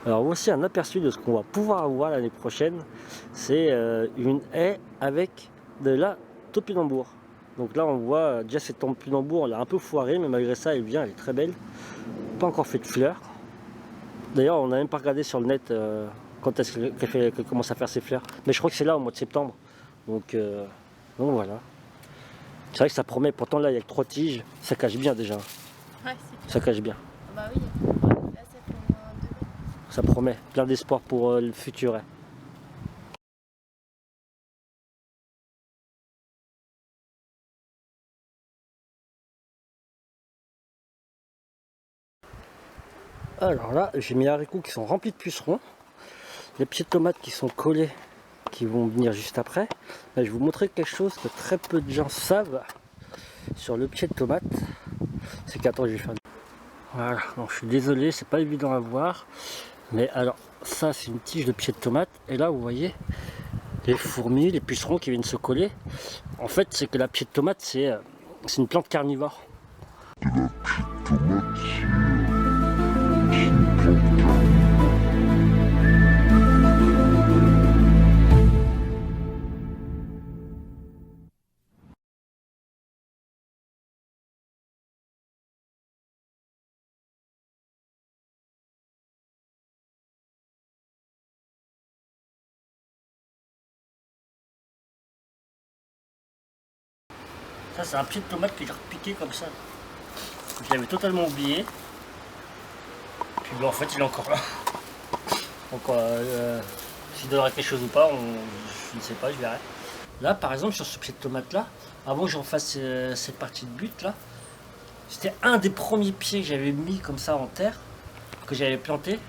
Alors voici un aperçu de ce qu'on va pouvoir avoir l'année prochaine. C'est une haie avec de la topinambour. Donc là on voit déjà cette topinambour, elle est un peu foirée, mais malgré ça elle vient, elle est très belle. Pas encore fait de fleurs. D'ailleurs on n'a même pas regardé sur le net quand est-ce qu'elle commence à faire ses fleurs. Mais je crois que c'est là au mois de septembre. Donc voilà. C'est vrai que ça promet, pourtant là il y a que 3 tiges, ça cache bien déjà. Ouais, ça cache bien. bah oui, là ça fait au moins 2 ans. Ça promet, plein d'espoir pour le futur. Hein. Alors là, j'ai mis haricots qui sont remplis de pucerons. Les pieds de tomates qui sont collés, qui vont venir juste après. Là, je vais vous montrer quelque chose que très peu de gens savent sur le pied de tomate. C'est qu'attends, je vais faire. Voilà, donc je suis désolé, c'est pas évident à voir. Mais alors, ça, c'est une tige de pied de tomate. Et là, vous voyez les fourmis, les pucerons qui viennent se coller. En fait, c'est que la pied de tomate, c'est une plante carnivore. Ça, c'est un pied de tomate que j'ai repiqué comme ça. Je l'avais totalement oublié. Puis bon, en fait, il est encore là. Donc, s'il donnera quelque chose ou pas, je ne sais pas, je verrai. Là, par exemple, sur ce pied de tomate là, avant que j'en fasse cette partie de butte là, c'était un des premiers pieds que j'avais mis comme ça en terre, que j'avais planté.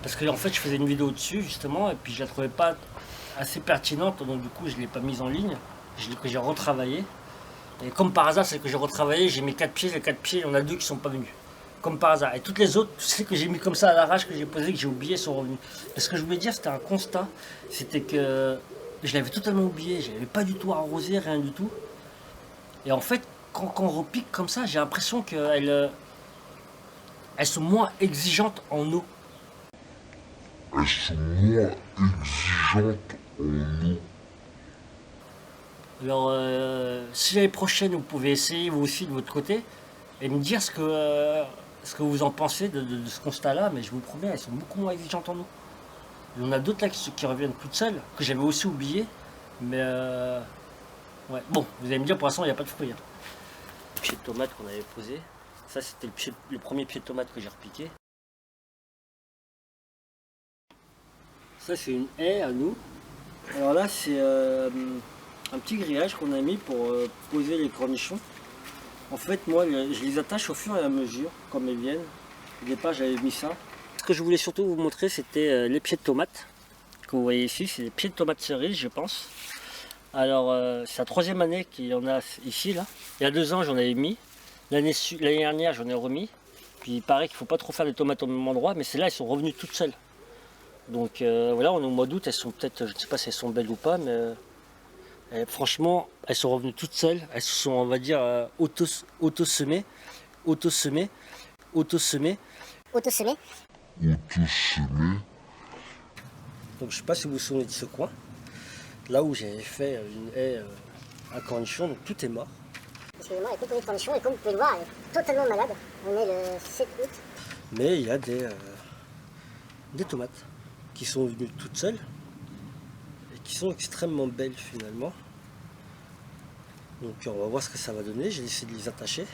Parce que en fait, je faisais une vidéo dessus justement, et puis je la trouvais pas assez pertinente, donc du coup, je l'ai pas mise en ligne. Que j'ai retravaillé. Et comme par hasard, c'est que j'ai retravaillé, j'ai mis 4 pieds, les 4 pieds, il y en a 2 qui sont pas venus. Comme par hasard. Et toutes les autres, tu sais, que j'ai mis comme ça à l'arrache, que j'ai posé, que j'ai oublié, sont revenus. Et ce que je voulais dire, c'était un constat. C'était que je l'avais totalement oublié, je n'avais pas du tout arrosé, rien du tout. Et en fait, quand on repique comme ça, j'ai l'impression qu'elles sont moins exigeantes en eau. Elles sont moins exigeantes en eau. Alors, si l'année prochaine, vous pouvez essayer vous aussi de votre côté et me dire ce que vous en pensez de ce constat-là, mais je vous promets, elles sont beaucoup moins exigeantes en eau. Il y en a d'autres là qui reviennent toutes seules, que j'avais aussi oublié, mais ouais. Bon, vous allez me dire, pour l'instant, il n'y a pas de fruits. Hein. Le pied de tomate qu'on avait posé, ça c'était le premier pied de tomate que j'ai repiqué. Ça c'est une haie à nous. Alors là, c'est un petit grillage qu'on a mis pour poser les cornichons. En fait, moi, je les attache au fur et à mesure, comme elles viennent. Au départ, j'avais mis ça. Ce que je voulais surtout vous montrer, c'était les pieds de tomates que vous voyez ici. C'est des pieds de tomates cerises, je pense. Alors, c'est la 3e année qu'il y en a ici, là. Il y a 2 ans, j'en avais mis. L'année dernière, j'en ai remis. Puis il paraît qu'il ne faut pas trop faire des tomates au même endroit, mais celles-là, elles sont revenues toutes seules. Donc voilà, on est au mois d'août, elles sont peut-être, je ne sais pas si elles sont belles ou pas, mais franchement, elles sont revenues toutes seules. Elles se sont, on va dire, auto-semées. Auto-semées. Auto-semées. Auto-semé. Auto-semé. Donc je ne sais pas si vous vous souvenez de ce coin. Là où j'avais fait une haie à cornichons, donc tout est mort. Excusez-moi, avec toutes les cornichons, et comme vous pouvez le voir, elle est totalement malade. On est le 7 août. Mais il y a des tomates qui sont venues toutes seules et qui sont extrêmement belles finalement. Donc on va voir ce que ça va donner. J'ai essayé de les attacher.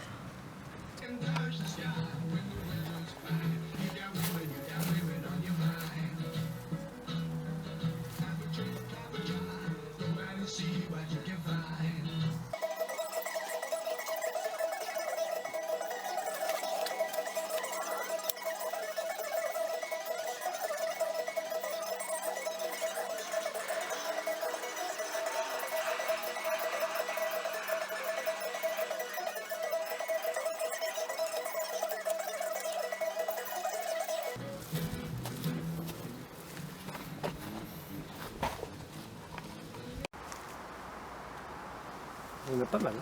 Il y en a pas mal.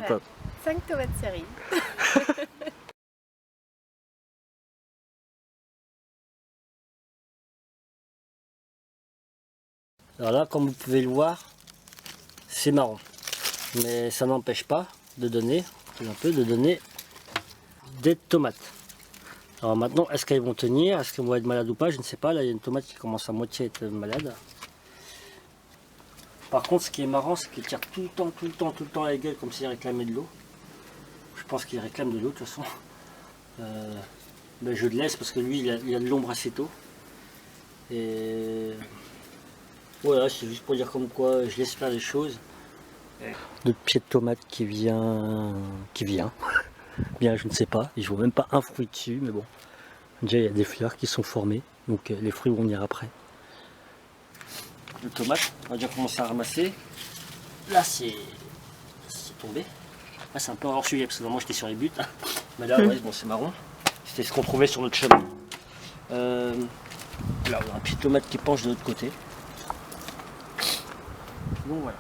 Voilà. 5 tomates cerises. Alors là, comme vous pouvez le voir, c'est marron. Mais ça n'empêche pas de donner, des tomates. Alors maintenant, est-ce qu'elles vont tenir? Est-ce qu'elles vont être malades ou pas? Je ne sais pas. Là, il y a une tomate qui commence à moitié être malade. Par contre, ce qui est marrant, c'est qu'il tire tout le temps la gueule comme s'il réclamait de l'eau. Je pense qu'il réclame de l'eau de toute façon. Ben, je le laisse parce que lui, il a de l'ombre assez tôt. Et voilà, c'est juste pour dire comme quoi je laisse faire les choses. Notre pied de tomate qui vient. Bien, je ne sais pas. Je vois même pas un fruit dessus, mais bon. Déjà, il y a des fleurs qui sont formées, donc les fruits vont venir après. Le tomate, on va déjà commencer à ramasser. Là, c'est tombé. Là, c'est un peu hors sujet parce que normalement j'étais sur les buts. Mais là, ouais, bon, c'est marron. C'était ce qu'on trouvait sur notre chemin. Là, on a un pied de tomate qui penche de l'autre côté. Donc voilà.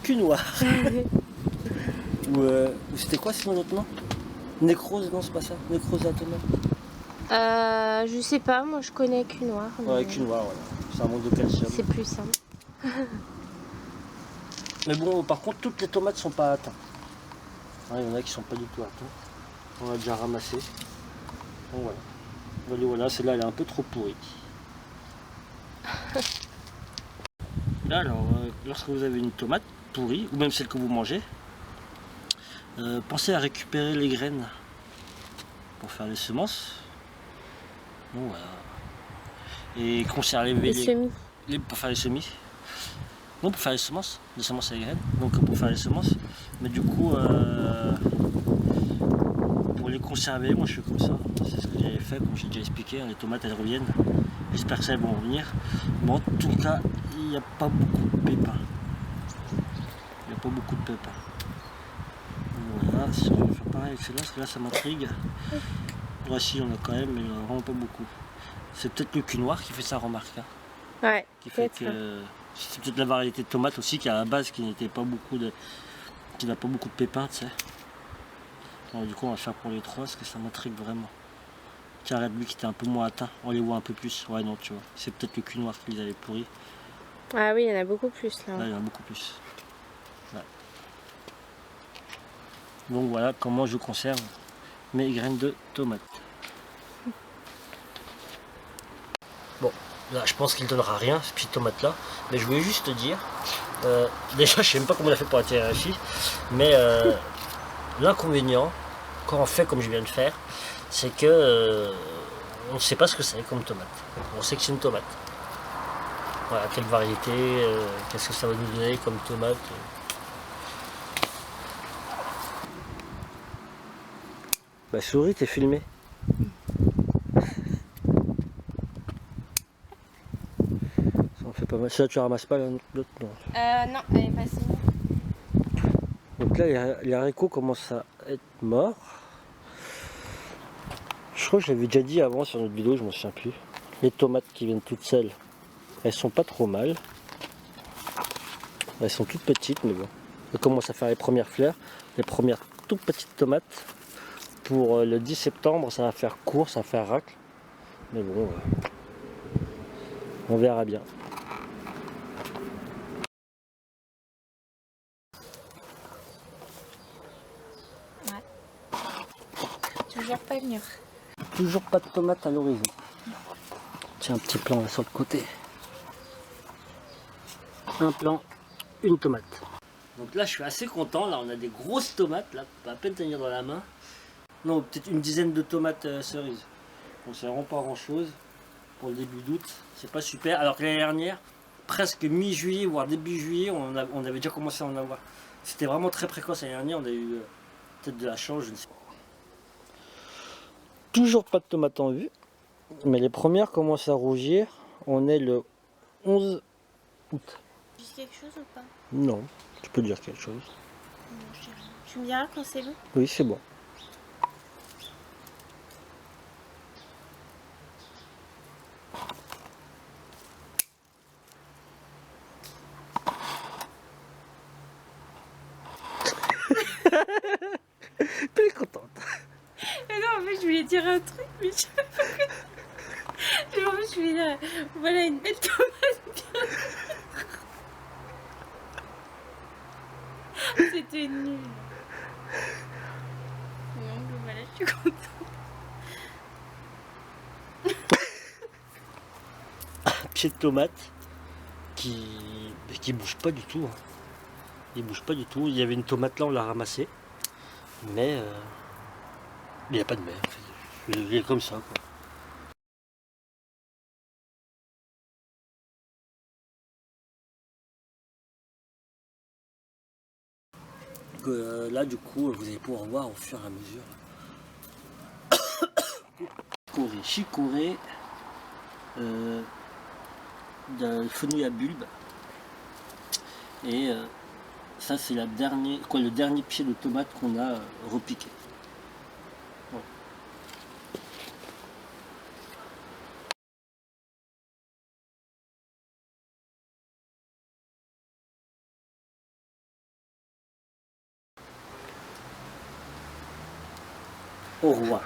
Cul noir. Ou c'était quoi sinon l'autre nom? Nécrose, non c'est pas ça. Nécrose à tomate. Je sais pas, moi je connais cul noir. Ouais, cul noir, voilà. C'est un manque de calcium. C'est plus simple. Mais bon, par contre, toutes les tomates sont pas atteintes. Il y en a qui sont pas du tout atteintes. On a déjà ramassé. Donc voilà. Voilà, celle-là elle est un peu trop pourrie. Là, alors, lorsque vous avez une tomate pourrie, ou même celle que vous mangez, pensez à récupérer les graines pour faire les semences. Donc voilà. Et conserver Les semis. pour faire les semis. Non, pour faire les semences à les graines. Donc pour faire les semences. Mais du coup, pour les conserver, moi je fais comme ça. C'est ce que j'avais fait, comme j'ai déjà expliqué. Les tomates elles reviennent. J'espère que ça vont revenir. Mais en tout cas, il n'y a pas beaucoup de pépins. Voilà, si on va faire pareil avec celle-là, parce que là ça m'intrigue. Là si on a quand même, mais il n'y en a vraiment pas beaucoup. C'est peut-être le cul noir qui fait ça, remarque. Hein. Ouais, Qui fait que c'est peut-être la variété de tomates aussi qui à la base qui n'était pas beaucoup de. Qui n'a pas beaucoup de pépins, tu sais. Donc, du coup on va faire pour les trois parce que ça m'intrigue vraiment. Arrête lui qui était un peu moins atteint, on les voit un peu plus. Ouais non tu vois, c'est peut-être le cul noir qui les avait pourris. Ah oui, il y en a beaucoup plus là. Là il y en a beaucoup plus. Ouais. Donc voilà comment je conserve mes graines de tomates. Bon, là je pense qu'il ne donnera rien ce petit tomate là, mais je voulais juste te dire, déjà je sais même pas comment on a fait pour attirer ici, mais l'inconvénient quand on fait comme je viens de faire, c'est que on ne sait pas ce que c'est comme tomate. On sait que c'est une tomate. Voilà, quelle variété, qu'est-ce que ça va nous donner comme tomate. Bah souris, t'es filmé. Ça en fait pas mal. Ça tu ramasses pas l'autre non. Non, elle est passée. Donc là les haricots commencent à être morts. Je crois que je l'avais déjà dit avant sur notre vidéo, je m'en souviens plus. Les tomates qui viennent toutes seules, elles sont pas trop mal. Elles sont toutes petites, mais bon. Elles commencent à faire les premières fleurs, les premières toutes petites tomates. Pour le 10 septembre, ça va faire court, ça va faire racle. Mais bon, on verra bien. Ouais. Toujours pas mûr. Toujours pas de tomates à l'horizon. Tiens, un petit plan là sur le côté. Un plan, une tomate. Donc là, je suis assez content. Là, on a des grosses tomates. Là, on peut à peine tenir dans la main. Non, peut-être une dizaine de tomates cerises. Donc c'est vraiment pas grand-chose pour le début d'août. C'est pas super. Alors que l'année dernière, presque mi-juillet, voire début juillet, on avait déjà commencé à en avoir. C'était vraiment très précoce l'année dernière. On a eu peut-être de la chance, je ne sais pas. Toujours pas de tomates en vue. Mais les premières commencent à rougir. On est le 11 août. Tu dis quelque chose ou pas? Non, tu peux dire quelque chose. Non, je sais rien. Tu me diras quand c'est bon? Oui, c'est bon. Elle est contente. Mais non, en fait, je voulais dire un truc, mais je sais pas quoi dire. En fait, je voulais dire, voilà une belle tomate bien. C'était nul. Non, mais voilà, je suis contente. Pied de tomate qui bouge pas du tout. Hein. Il bouge pas du tout. Il y avait une tomate là, on l'a ramassée. Mais il n'y a pas de mer. En fait. Il est comme ça. Quoi. Donc, là, du coup, vous allez pouvoir voir au fur et à mesure. Chicorée, de fenouil à bulbe. Et ça, c'est le dernier pied de tomate qu'on a repiqué. Voilà. Au revoir.